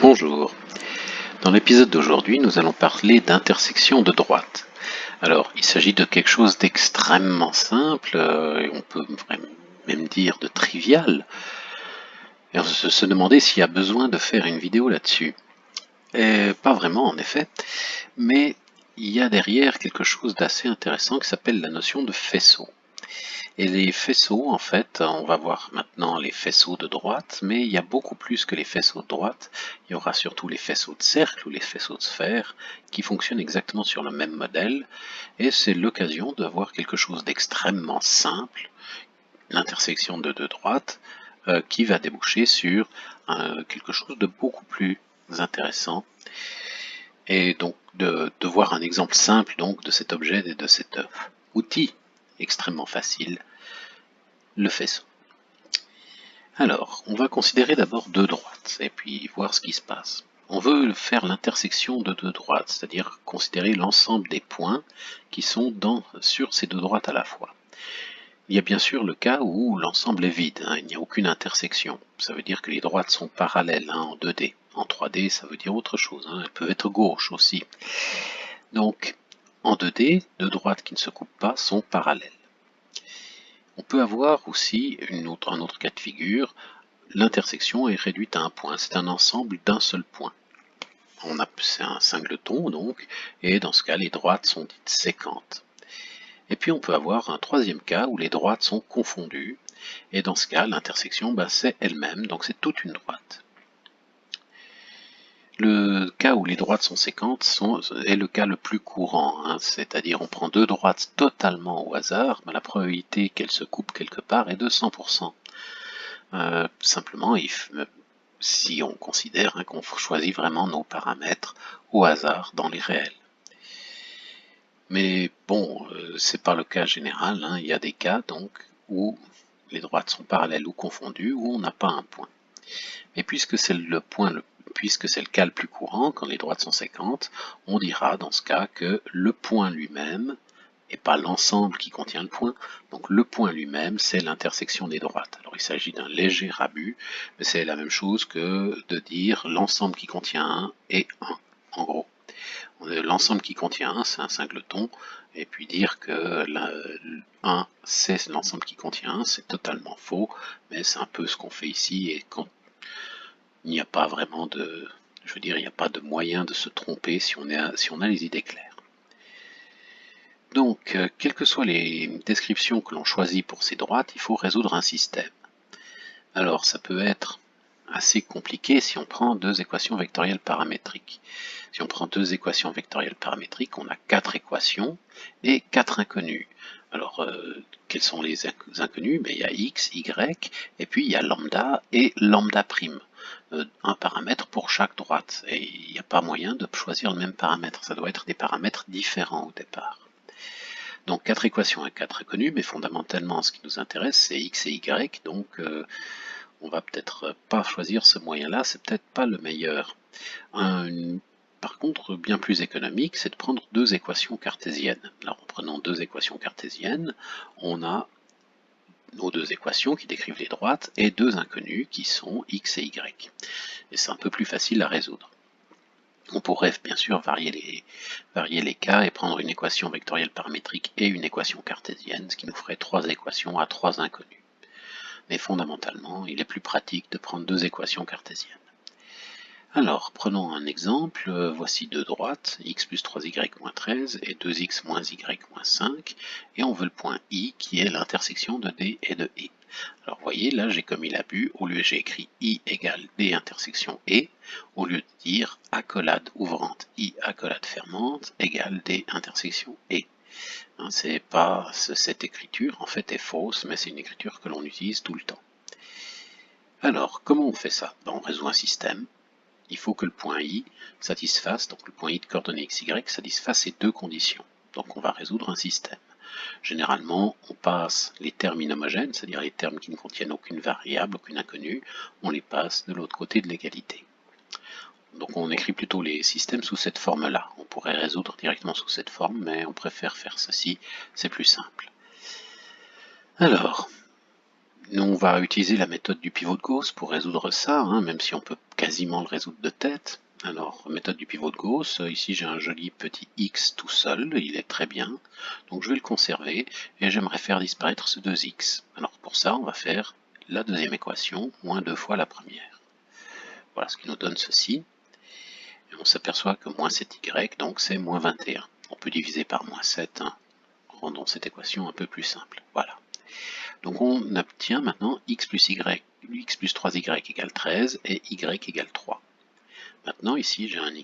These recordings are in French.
Bonjour. Dans l'épisode d'aujourd'hui, nous allons parler d'intersection de droite. Alors, il s'agit de quelque chose d'extrêmement simple, et on peut même dire de trivial, et on se demander s'il y a besoin de faire une vidéo là-dessus. Et pas vraiment, en effet, mais il y a derrière quelque chose d'assez intéressant qui s'appelle la notion de faisceau. Et les faisceaux, en fait, on va voir maintenant les faisceaux de droite, mais il y a beaucoup plus que les faisceaux de droite. Il y aura surtout les faisceaux de cercle ou les faisceaux de sphère qui fonctionnent exactement sur le même modèle. Et c'est l'occasion de voir quelque chose d'extrêmement simple, l'intersection de deux droites, qui va déboucher sur quelque chose de beaucoup plus intéressant. Et donc de voir un exemple simple donc de cet objet et de cet outil extrêmement facile, le faisceau. Alors, on va considérer d'abord deux droites, et puis voir ce qui se passe. On veut faire l'intersection de deux droites, c'est-à-dire considérer l'ensemble des points qui sont sur ces deux droites à la fois. Il y a bien sûr le cas où l'ensemble est vide, il n'y a aucune intersection. Ça veut dire que les droites sont parallèles en 2D. En 3D, ça veut dire autre chose, elles peuvent être gauches aussi. Donc, en 2D, deux droites qui ne se coupent pas sont parallèles. On peut avoir aussi un autre cas de figure. L'intersection est réduite à un point, c'est un ensemble d'un seul point. C'est un singleton donc, et dans ce cas les droites sont dites séquentes. Et puis on peut avoir un troisième cas où les droites sont confondues, et dans ce cas l'intersection c'est elle-même, donc c'est toute une droite. Le cas où les droites sont séquentes est le cas le plus courant, c'est-à-dire on prend deux droites totalement au hasard, mais la probabilité qu'elles se coupent quelque part est de 100%. Simplement, si on considère qu'on choisit vraiment nos paramètres au hasard dans les réels. Mais bon, c'est pas le cas général, il y a des cas donc où les droites sont parallèles ou confondues, où on n'a pas un point. Mais puisque c'est le cas le plus courant, quand les droites sont séquentes, on dira dans ce cas que le point lui-même, et pas l'ensemble qui contient le point, donc le point lui-même, c'est l'intersection des droites. Alors il s'agit d'un léger abus, mais c'est la même chose que de dire l'ensemble qui contient 1 est 1, en gros. L'ensemble qui contient 1, c'est un singleton, et puis dire que 1, c'est l'ensemble qui contient 1, c'est totalement faux, mais c'est un peu ce qu'on fait ici, et quand il n'y a pas vraiment de... Je veux dire, il n'y a pas de moyen de se tromper si on a les idées claires. Donc, quelles que soient les descriptions que l'on choisit pour ces droites, il faut résoudre un système. Alors, ça peut être assez compliqué si on prend deux équations vectorielles paramétriques. Si on prend deux équations vectorielles paramétriques, on a quatre équations et quatre inconnus. Alors, quels sont les inconnus? Il y a x, y, et puis il y a lambda et lambda prime. Un paramètre pour chaque droite. Et il n'y a pas moyen de choisir le même paramètre. Ça doit être des paramètres différents au départ. Donc quatre équations et quatre inconnues, mais fondamentalement ce qui nous intéresse c'est x et y, donc on va peut-être pas choisir ce moyen-là, c'est peut-être pas le meilleur. Par contre, bien plus économique, c'est de prendre deux équations cartésiennes. Alors en prenant deux équations cartésiennes, on a nos deux équations qui décrivent les droites et deux inconnues qui sont x et y. Et c'est un peu plus facile à résoudre. On pourrait bien sûr varier les cas et prendre une équation vectorielle paramétrique et une équation cartésienne, ce qui nous ferait trois équations à trois inconnus. Mais fondamentalement, il est plus pratique de prendre deux équations cartésiennes. Alors, prenons un exemple, voici deux droites, x plus 3y moins 13 et 2x moins y moins 5, et on veut le point I qui est l'intersection de D et de E. Alors vous voyez, là j'ai commis l'abus, au lieu j'ai écrit I égale D intersection E, au lieu de dire accolade ouvrante I accolade fermante égale D intersection E. Cette écriture en fait est fausse, mais c'est une écriture que l'on utilise tout le temps. Alors, comment on fait ça? On résout un système. Il faut que le point I satisfasse, donc le point I de coordonnées x, y, satisfasse ces deux conditions. Donc on va résoudre un système. Généralement, on passe les termes inhomogènes, c'est-à-dire les termes qui ne contiennent aucune variable, aucune inconnue, on les passe de l'autre côté de l'égalité. Donc on écrit plutôt les systèmes sous cette forme-là. On pourrait résoudre directement sous cette forme, mais on préfère faire ceci, c'est plus simple. Alors, on va utiliser la méthode du pivot de Gauss pour résoudre ça, même si on peut quasiment le résoudre de tête. Alors, méthode du pivot de Gauss, ici j'ai un joli petit x tout seul, il est très bien, donc je vais le conserver, et j'aimerais faire disparaître ce 2x. Alors pour ça, on va faire la deuxième équation, moins 2 fois la première. Voilà ce qui nous donne ceci, et on s'aperçoit que moins 7y, donc c'est moins 21. On peut diviser par moins 7, hein, rendons cette équation un peu plus simple. Voilà. Donc on obtient maintenant x plus 3y égale 13 et y égale 3. Maintenant ici j'ai un y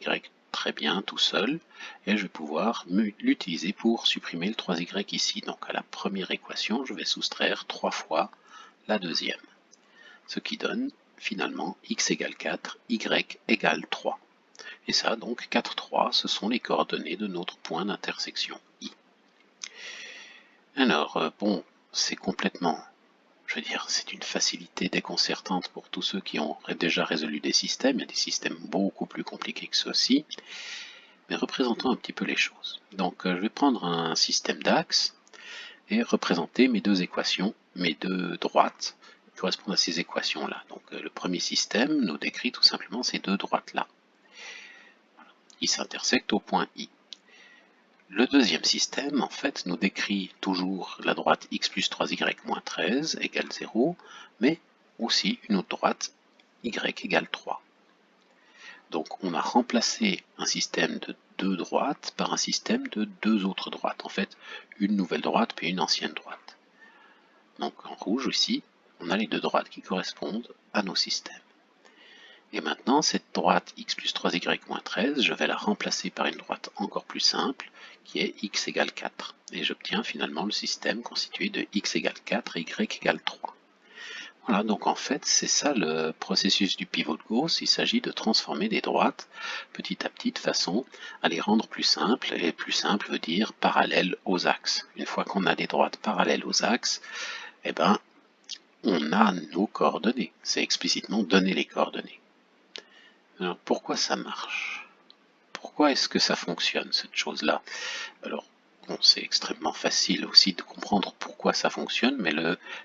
très bien tout seul et je vais pouvoir l'utiliser pour supprimer le 3y ici. Donc à la première équation je vais soustraire 3 fois la deuxième. Ce qui donne finalement x égale 4, y égale 3. Et ça donc 4, 3 ce sont les coordonnées de notre point d'intersection I. Alors bon, c'est complètement... Je veux dire, c'est une facilité déconcertante pour tous ceux qui ont déjà résolu des systèmes. Il y a des systèmes beaucoup plus compliqués que ceux-ci. Mais représentons un petit peu les choses. Donc je vais prendre un système d'axes et représenter mes deux équations, mes deux droites qui correspondent à ces équations-là. Donc le premier système nous décrit tout simplement ces deux droites-là. Voilà. Ils s'intersectent au point I. Le deuxième système, en fait, nous décrit toujours la droite x plus 3y moins 13 égale 0, mais aussi une autre droite y égale 3. Donc on a remplacé un système de deux droites par un système de deux autres droites. En fait, une nouvelle droite puis une ancienne droite. Donc en rouge ici, on a les deux droites qui correspondent à nos systèmes. Et maintenant, cette droite x plus 3y moins 13, je vais la remplacer par une droite encore plus simple, qui est x égale 4. Et j'obtiens finalement le système constitué de x égale 4 et y égale 3. Voilà, donc en fait, c'est ça le processus du pivot de Gauss. Il s'agit de transformer des droites petit à petit de façon à les rendre plus simples. Et plus simple veut dire parallèles aux axes. Une fois qu'on a des droites parallèles aux axes, eh ben, on a nos coordonnées. C'est explicitement donner les coordonnées. Alors pourquoi ça marche? Pourquoi est-ce que ça fonctionne, cette chose-là? Alors, bon, c'est extrêmement facile aussi de comprendre pourquoi ça fonctionne, mais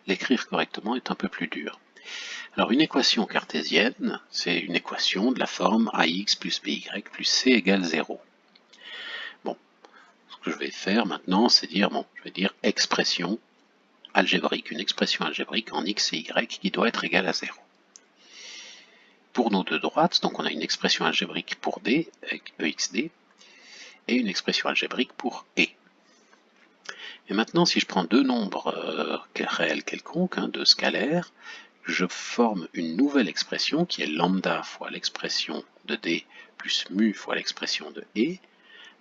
l'écrire correctement est un peu plus dur. Alors une équation cartésienne, c'est une équation de la forme ax plus by plus c égale 0. Bon, ce que je vais faire maintenant, c'est dire, je vais dire expression algébrique, une expression algébrique en x et y qui doit être égale à 0. Pour nos deux droites, donc on a une expression algébrique pour D, avec EXD, et une expression algébrique pour E. Et maintenant, si je prends deux nombres réels quelconques, deux scalaires, je forme une nouvelle expression qui est lambda fois l'expression de D plus mu fois l'expression de E.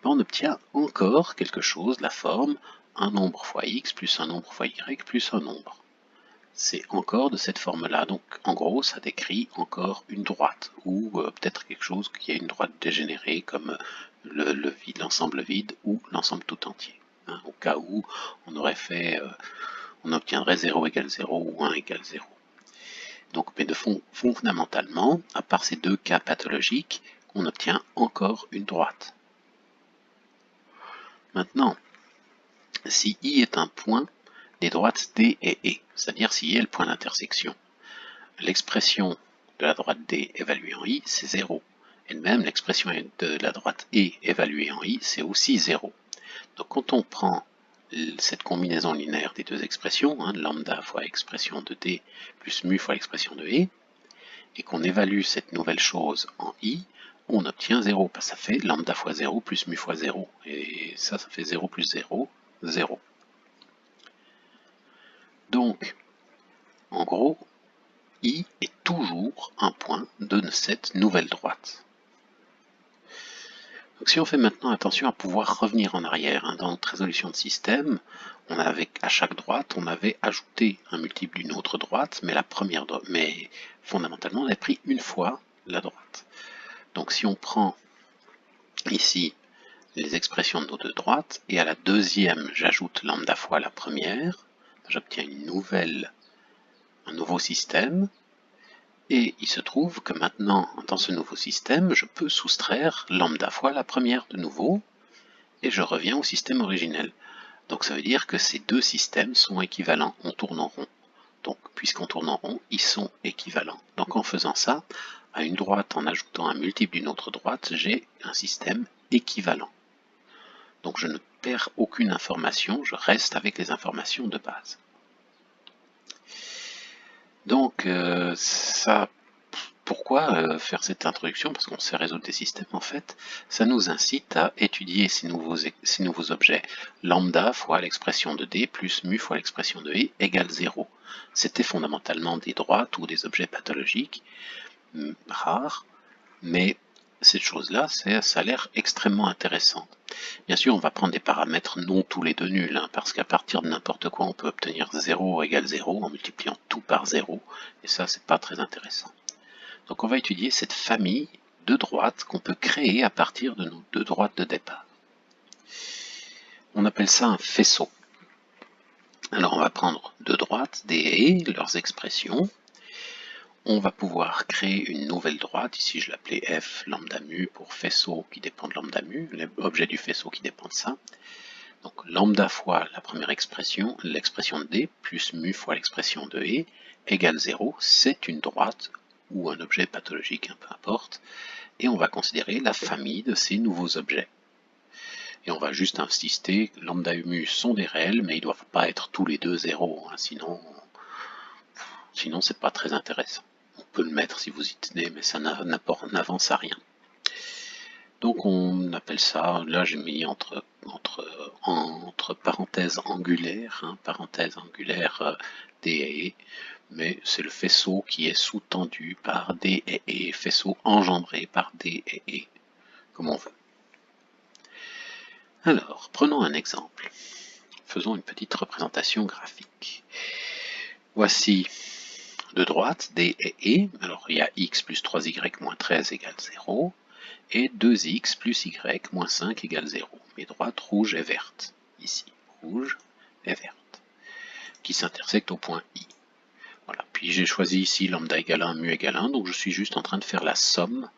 On obtient encore quelque chose, la forme un nombre fois x plus un nombre fois y plus un nombre. C'est encore de cette forme-là. Donc, en gros, ça décrit encore une droite, ou peut-être quelque chose qui est une droite dégénérée, comme l'ensemble vide ou l'ensemble tout entier. Hein, au cas où on aurait fait, on obtiendrait 0 égale 0 ou 1 égale 0. Donc, mais fondamentalement, à part ces deux cas pathologiques, on obtient encore une droite. Maintenant, si I est un point, des droites D et E, c'est-à-dire si I est le point d'intersection. L'expression de la droite D évaluée en I, c'est 0. Et même l'expression de la droite E évaluée en I, c'est aussi 0. Donc quand on prend cette combinaison linéaire des deux expressions, lambda fois expression de D plus mu fois l'expression de E, et qu'on évalue cette nouvelle chose en I, on obtient 0, parce que ça fait lambda fois 0 plus mu fois 0. Et ça fait 0 plus 0, 0. Donc, en gros, I est toujours un point de cette nouvelle droite. Donc si on fait maintenant attention à pouvoir revenir en arrière, dans notre résolution de système, à chaque droite, on avait ajouté un multiple d'une autre droite, mais fondamentalement, on a pris une fois la droite. Donc si on prend ici les expressions de nos deux droites, et à la deuxième, j'ajoute lambda fois la première, j'obtiens un nouveau système, et il se trouve que maintenant, dans ce nouveau système, je peux soustraire lambda fois la première de nouveau, et je reviens au système originel. Donc ça veut dire que ces deux systèmes sont équivalents, on tourne en rond. Donc puisqu'on tourne en rond, ils sont équivalents. Donc en faisant ça, à une droite en ajoutant un multiple d'une autre droite, j'ai un système équivalent. Donc je ne perds aucune information, je reste avec les informations de base. Donc pourquoi faire cette introduction? Parce qu'on sait résoudre des systèmes en fait. Ça nous incite à étudier ces nouveaux objets. Lambda fois l'expression de D plus mu fois l'expression de E égale 0. C'était fondamentalement des droites ou des objets pathologiques rares, mais cette chose-là, ça a l'air extrêmement intéressant. Bien sûr, on va prendre des paramètres non tous les deux nuls, parce qu'à partir de n'importe quoi, on peut obtenir 0 égale 0 en multipliant tout par 0, et ça, c'est pas très intéressant. Donc on va étudier cette famille de droites qu'on peut créer à partir de nos deux droites de départ. On appelle ça un faisceau. Alors on va prendre deux droites, des et leurs expressions. On va pouvoir créer une nouvelle droite, ici je l'appelais f lambda mu pour faisceau qui dépend de lambda mu, l'objet du faisceau qui dépend de ça. Donc lambda fois la première expression, l'expression de D, plus mu fois l'expression de E, égale 0, c'est une droite ou un objet pathologique, peu importe, et on va considérer la famille de ces nouveaux objets. Et on va juste insister, lambda et mu sont des réels, mais ils ne doivent pas être tous les deux 0, sinon c'est pas très intéressant. On peut le mettre si vous y tenez, mais ça n'avance à rien. Donc on appelle ça, là j'ai mis entre parenthèses angulaires, D et E, mais c'est le faisceau qui est sous-tendu par D et E, faisceau engendré par D et E, comme on veut. Alors, prenons un exemple. Faisons une petite représentation graphique. Voici de droite D et E, alors il y a x plus 3y moins 13 égale 0, et 2x plus y moins 5 égale 0. Mes droites rouge et verte, ici, rouge et verte, qui s'intersectent au point I. Voilà. Puis j'ai choisi ici lambda égale 1, mu égale 1, donc je suis juste en train de faire la somme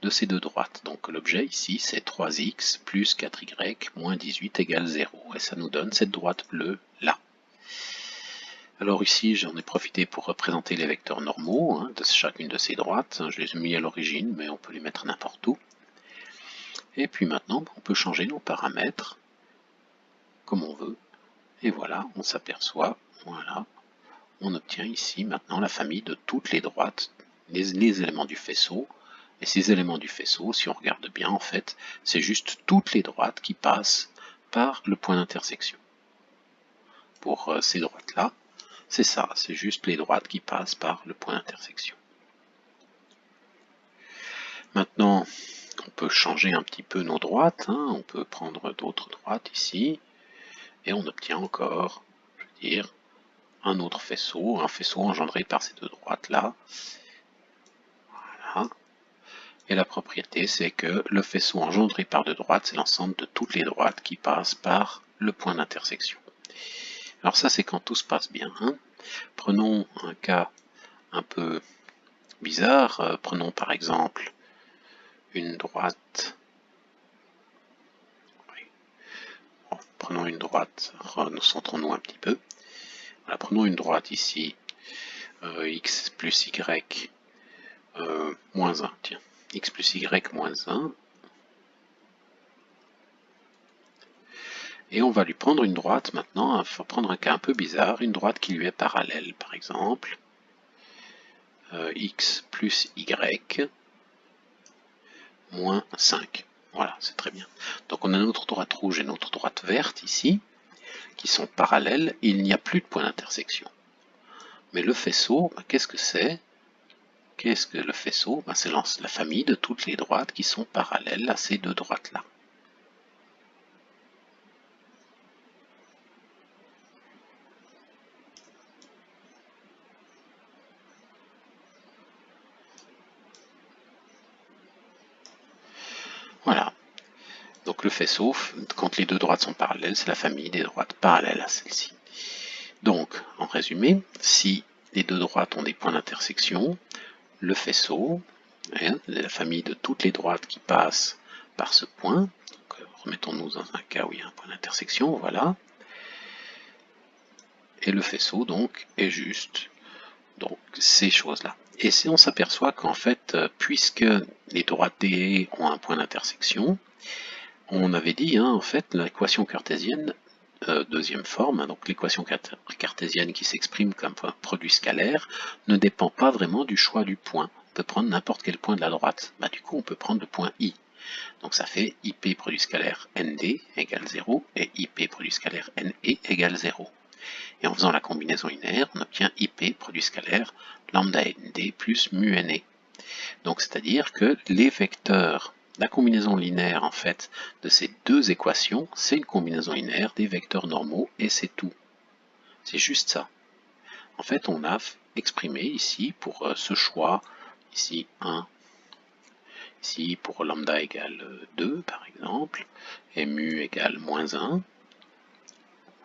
de ces deux droites. Donc l'objet ici c'est 3x plus 4y moins 18 égale 0, et ça nous donne cette droite bleue là. Alors ici j'en ai profité pour représenter les vecteurs normaux de chacune de ces droites. Je les ai mis à l'origine, mais on peut les mettre n'importe où. Et puis maintenant, on peut changer nos paramètres comme on veut. Et voilà, on s'aperçoit, voilà, on obtient ici maintenant la famille de toutes les droites, les éléments du faisceau. Et ces éléments du faisceau, si on regarde bien, en fait, c'est juste toutes les droites qui passent par le point d'intersection. Pour ces droites-là, c'est ça, c'est juste les droites qui passent par le point d'intersection. Maintenant, on peut changer un petit peu nos droites, on peut prendre d'autres droites ici, et on obtient encore, je veux dire, un autre faisceau, un faisceau engendré par ces deux droites-là. Voilà. Et la propriété, c'est que le faisceau engendré par deux droites, c'est l'ensemble de toutes les droites qui passent par le point d'intersection. Alors ça, c'est quand tout se passe bien. Prenons un cas un peu bizarre. Prenons par exemple une droite. Prenons une droite, nous centrons-nous un petit peu. Voilà, prenons une droite ici, x plus y moins 1. Tiens, x plus y moins 1. Et on va lui prendre une droite maintenant, il faut prendre un cas un peu bizarre, une droite qui lui est parallèle, par exemple, x plus y moins 5. Voilà, c'est très bien. Donc on a notre droite rouge et notre droite verte ici, qui sont parallèles, il n'y a plus de point d'intersection. Mais le faisceau, qu'est-ce que c'est? Qu'est-ce que le faisceau? C'est la famille de toutes les droites qui sont parallèles à ces deux droites-là. Voilà. Donc le faisceau, quand les deux droites sont parallèles, c'est la famille des droites parallèles à celle-ci. Donc, en résumé, si les deux droites ont des points d'intersection, le faisceau est la famille de toutes les droites qui passent par ce point. Remettons-nous dans un cas où il y a un point d'intersection, voilà. Et le faisceau, donc, est juste donc ces choses-là. Et si on s'aperçoit qu'en fait, puisque les droites DE ont un point d'intersection, on avait dit, en fait, l'équation cartésienne, deuxième forme, donc l'équation cartésienne qui s'exprime comme un produit scalaire, ne dépend pas vraiment du choix du point. On peut prendre n'importe quel point de la droite. Du coup, on peut prendre le point I. Donc ça fait IP produit scalaire ND égale 0 et IP produit scalaire NE égale 0. Et en faisant la combinaison linéaire, on obtient IP produit scalaire lambda ND plus mu NE. Donc c'est-à-dire que les vecteurs, la combinaison linéaire en fait de ces deux équations, c'est une combinaison linéaire des vecteurs normaux et c'est tout. C'est juste ça. En fait, on a exprimé ici pour ce choix, ici 1, ici pour lambda égale 2 par exemple, et mu égale moins 1.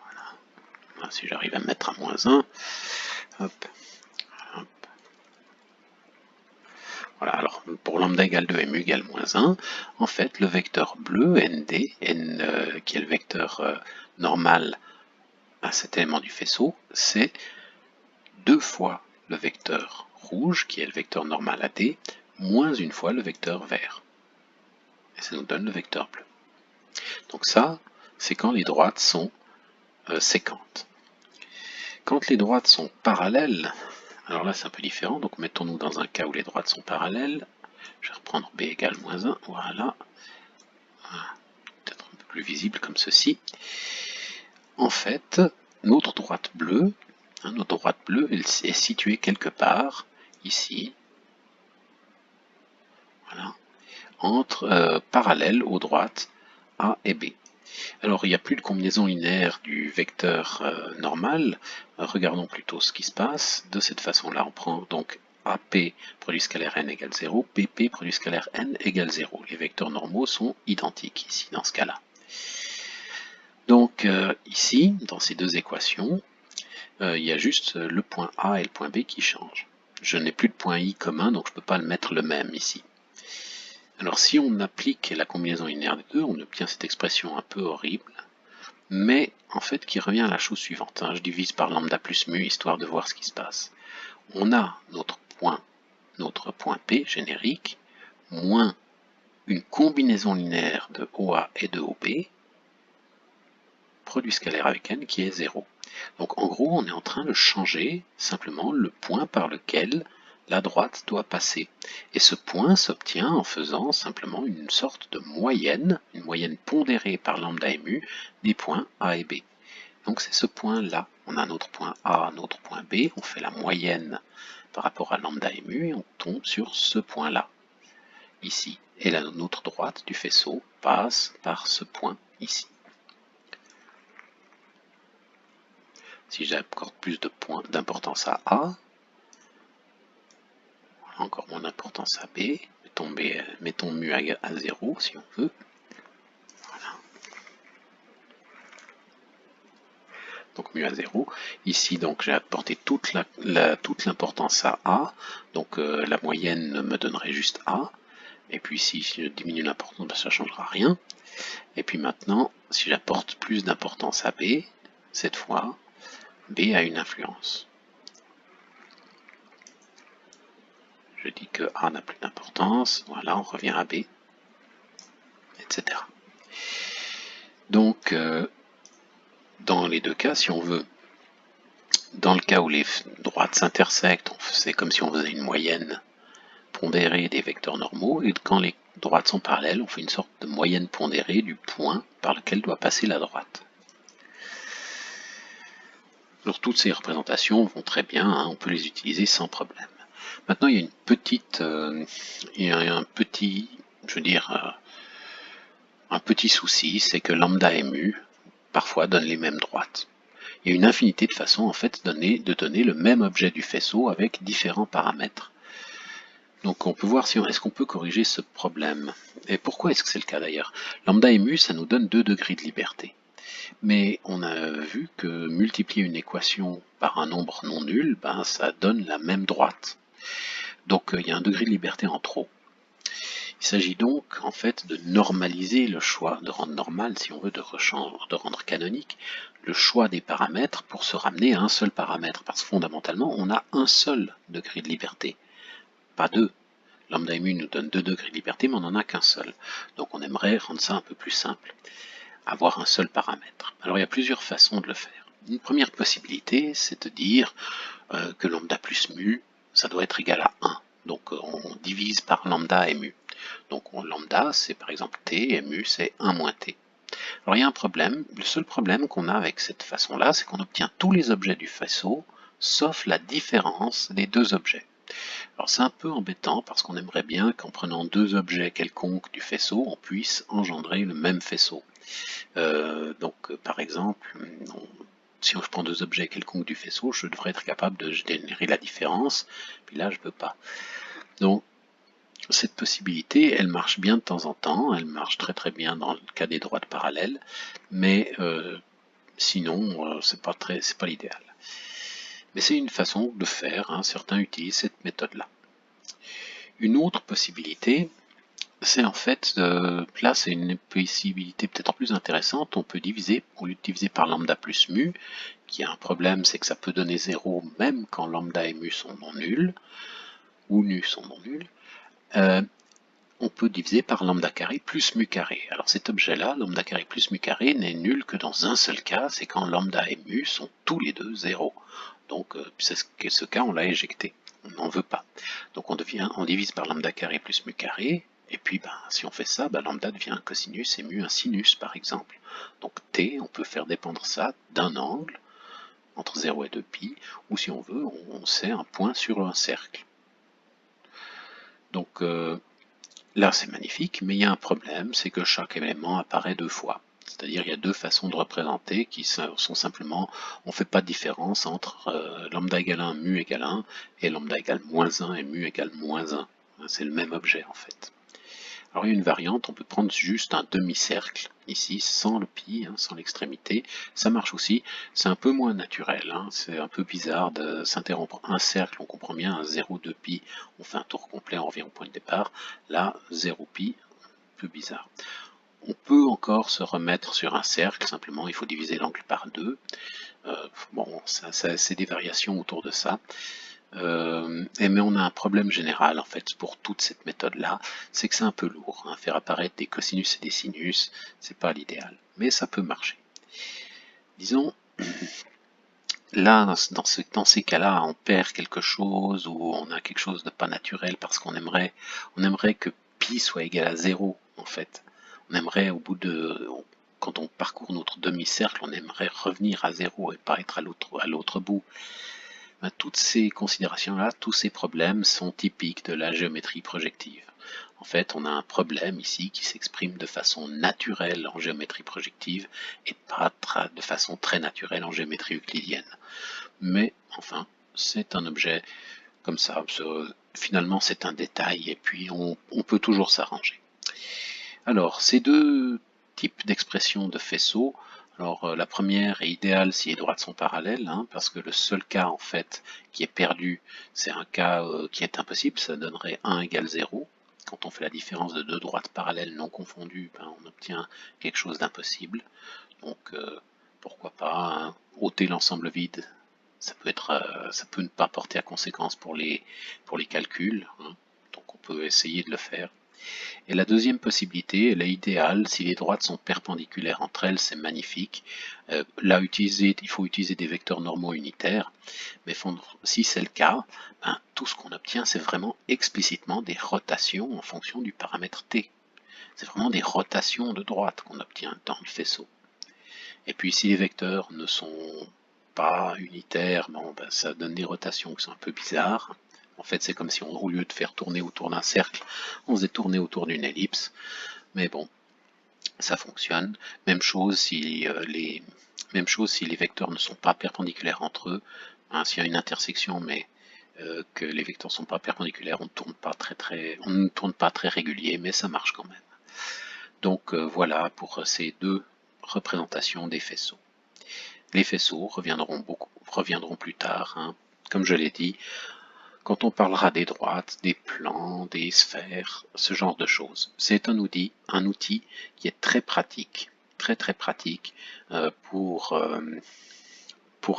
Voilà. Si j'arrive à mettre à moins 1, hop, hop. Voilà, alors pour lambda égale 2 et mu égale moins 1, en fait le vecteur bleu ND, qui est le vecteur normal à cet élément du faisceau, c'est 2 fois le vecteur rouge, qui est le vecteur normal AD, moins une fois le vecteur vert. Et ça nous donne le vecteur bleu. Donc ça, c'est quand les droites sont séquentes. Quand les droites sont parallèles, alors là c'est un peu différent, donc mettons-nous dans un cas où les droites sont parallèles. Je vais reprendre b égale moins 1, voilà. Peut-être un peu plus visible comme ceci. En fait, notre droite bleue, elle est située quelque part, ici, voilà, entre parallèles aux droites A et B. Alors il n'y a plus de combinaison linéaire du vecteur normal, regardons plutôt ce qui se passe. De cette façon-là, on prend donc AP produit scalaire n égale 0, PP produit scalaire n égale 0. Les vecteurs normaux sont identiques ici, dans ce cas-là. Donc ici, dans ces deux équations, il y a juste le point A et le point B qui changent. Je n'ai plus de point I commun, donc je ne peux pas le mettre le même ici. Alors si on applique la combinaison linéaire des deux, on obtient cette expression un peu horrible, mais en fait qui revient à la chose suivante. Je divise par lambda plus mu, histoire de voir ce qui se passe. On a notre point P générique, moins une combinaison linéaire de OA et de OB, produit scalaire avec n qui est 0. Donc en gros, on est en train de changer simplement le point par lequel la droite doit passer. Et ce point s'obtient en faisant simplement une sorte de moyenne, une moyenne pondérée par lambda et mu des points A et B. Donc c'est ce point-là. On a notre point A, notre point B, on fait la moyenne par rapport à lambda et mu et on tombe sur ce point-là, ici. Et notre droite du faisceau passe par ce point ici. Si j'accorde plus d'importance à A, encore moins d'importance à B, mettons mu à 0 si on veut. Voilà. Donc mu à 0. Ici, donc j'ai apporté toute l'importance à A, donc la moyenne me donnerait juste A. Et puis ici, si je diminue l'importance, ça ne changera rien. Et puis maintenant, si j'apporte plus d'importance à B, cette fois, B a une influence. Je dis que A n'a plus d'importance, voilà, on revient à B, etc. Donc, dans les deux cas, si on veut, dans le cas où les droites s'intersectent, c'est comme si on faisait une moyenne pondérée des vecteurs normaux, et quand les droites sont parallèles, on fait une sorte de moyenne pondérée du point par lequel doit passer la droite. Alors toutes ces représentations vont très bien, on peut les utiliser sans problème. Maintenant, il y a une petite, un petit souci, c'est que lambda et mu parfois donnent les mêmes droites. Il y a une infinité de façons en fait de donner le même objet du faisceau avec différents paramètres. Donc on peut voir si est-ce qu'on peut corriger ce problème. Et pourquoi est-ce que c'est le cas d'ailleurs? Lambda et mu, ça nous donne 2 degrés de liberté. Mais on a vu que multiplier une équation par un nombre non nul, ça donne la même droite. Donc il y a un degré de liberté en trop. Il s'agit donc en fait de normaliser le choix, de rendre normal si on veut, de rendre canonique le choix des paramètres pour se ramener à un seul paramètre, parce que fondamentalement on a un seul degré de liberté. pas deux. Lambda et mu nous donne 2 degrés de liberté, mais on n'en a qu'un seul. Donc on aimerait rendre ça un peu plus simple, avoir un seul paramètre. Alors il y a plusieurs façons de le faire. Une première possibilité, c'est de dire que lambda plus mu, ça doit être égal à 1. Donc on divise par lambda et mu. Donc lambda, c'est par exemple t, et mu, c'est 1 moins t. Alors il y a un problème. Le seul problème qu'on a avec cette façon-là, c'est qu'on obtient tous les objets du faisceau, sauf la différence des deux objets. Alors c'est un peu embêtant parce qu'on aimerait bien qu'en prenant deux objets quelconques du faisceau, on puisse engendrer le même faisceau. Par exemple, si je prends deux objets quelconques du faisceau, je devrais être capable de générer la différence, puis là je ne peux pas. Donc cette possibilité, elle marche bien de temps en temps, elle marche très très bien dans le cas des droites parallèles, mais sinon c'est pas l'idéal. Mais c'est une façon de faire, hein. Certains utilisent cette méthode-là. Une autre possibilité, c'est en fait, là c'est une possibilité peut-être plus intéressante, on peut diviser, au lieu de diviser par lambda plus mu, qui a un problème, c'est que ça peut donner 0 même quand lambda et mu sont non nuls, ou nu sont non nuls, on peut diviser par lambda carré plus mu carré. Alors cet objet-là, lambda carré plus mu carré, n'est nul que dans un seul cas, c'est quand lambda et mu sont tous les deux 0. Donc c'est ce cas, on l'a éjecté, on n'en veut pas. Donc on divise par lambda carré plus mu carré, et puis si on fait ça, lambda devient un cosinus et mu un sinus par exemple. Donc t, on peut faire dépendre ça d'un angle, entre 0 et 2π, ou si on veut, on sait un point sur un cercle. Donc là c'est magnifique, mais il y a un problème, c'est que chaque élément apparaît deux fois. C'est-à-dire il y a deux façons de représenter qui sont simplement, on ne fait pas de différence entre lambda égale 1, mu égale 1, et lambda égale moins 1 et mu égale moins 1. C'est le même objet en fait. Alors il y a une variante, on peut prendre juste un demi-cercle, ici, sans le pi, sans l'extrémité. Ça marche aussi, c'est un peu moins naturel, c'est un peu bizarre de s'interrompre un cercle, on comprend bien, un 0,2 pi, on fait un tour complet, on revient au point de départ. Là, 0 pi, un peu bizarre. On peut encore se remettre sur un cercle, simplement il faut diviser l'angle par 2. C'est des variations autour de ça. Mais on a un problème général en fait pour toute cette méthode là, c'est que c'est un peu lourd, faire apparaître des cosinus et des sinus, c'est pas l'idéal, mais ça peut marcher. Disons, là dans ces cas-là, on perd quelque chose ou on a quelque chose de pas naturel parce qu'on aimerait que pi soit égal à 0 en fait. On aimerait quand on parcourt notre demi-cercle, on aimerait revenir à 0 et pas être à l'autre bout. Toutes ces considérations-là, tous ces problèmes sont typiques de la géométrie projective. En fait, on a un problème ici qui s'exprime de façon naturelle en géométrie projective et pas de façon très naturelle en géométrie euclidienne. Mais enfin, c'est un objet comme ça. Finalement, c'est un détail et puis on peut toujours s'arranger. Alors, ces deux types d'expressions de faisceaux, alors la première est idéale si les droites sont parallèles, parce que le seul cas en fait qui est perdu, c'est un cas qui est impossible, ça donnerait 1 égale 0. Quand on fait la différence de deux droites parallèles non confondues, on obtient quelque chose d'impossible. Donc pourquoi pas ôter l'ensemble vide, ça peut ne pas porter à conséquence pour les calculs, donc on peut essayer de le faire. Et la deuxième possibilité, elle est idéale, si les droites sont perpendiculaires entre elles, c'est magnifique. Là, il faut utiliser des vecteurs normaux unitaires, mais si c'est le cas, tout ce qu'on obtient, c'est vraiment explicitement des rotations en fonction du paramètre t. C'est vraiment des rotations de droite qu'on obtient dans le faisceau. Et puis si les vecteurs ne sont pas unitaires, ça donne des rotations qui sont un peu bizarres. En fait, c'est comme si au lieu de faire tourner autour d'un cercle, on faisait tourner autour d'une ellipse. Mais bon, ça fonctionne. Même chose si les vecteurs ne sont pas perpendiculaires entre eux. S'il y a une intersection, mais que les vecteurs ne sont pas perpendiculaires, on ne tourne pas très régulier, mais ça marche quand même. Donc voilà pour ces deux représentations des faisceaux. Les faisceaux reviendront plus tard. Comme je l'ai dit, quand on parlera des droites, des plans, des sphères, ce genre de choses. C'est un outil qui est très pratique, très pratique pour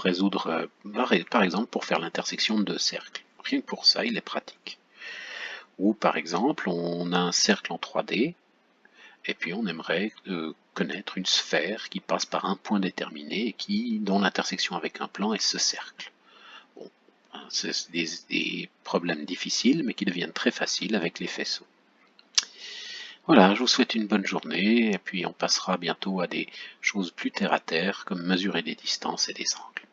résoudre, par exemple, pour faire l'intersection de deux cercles. Rien que pour ça, il est pratique. Ou par exemple, on a un cercle en 3D, et puis on aimerait connaître une sphère qui passe par un point déterminé et dont l'intersection avec un plan est ce cercle. Bon, hein, c'est des problèmes difficiles, mais qui deviennent très faciles avec les faisceaux. Voilà, je vous souhaite une bonne journée, et puis on passera bientôt à des choses plus terre à terre, comme mesurer des distances et des angles.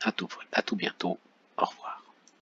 À tout bientôt.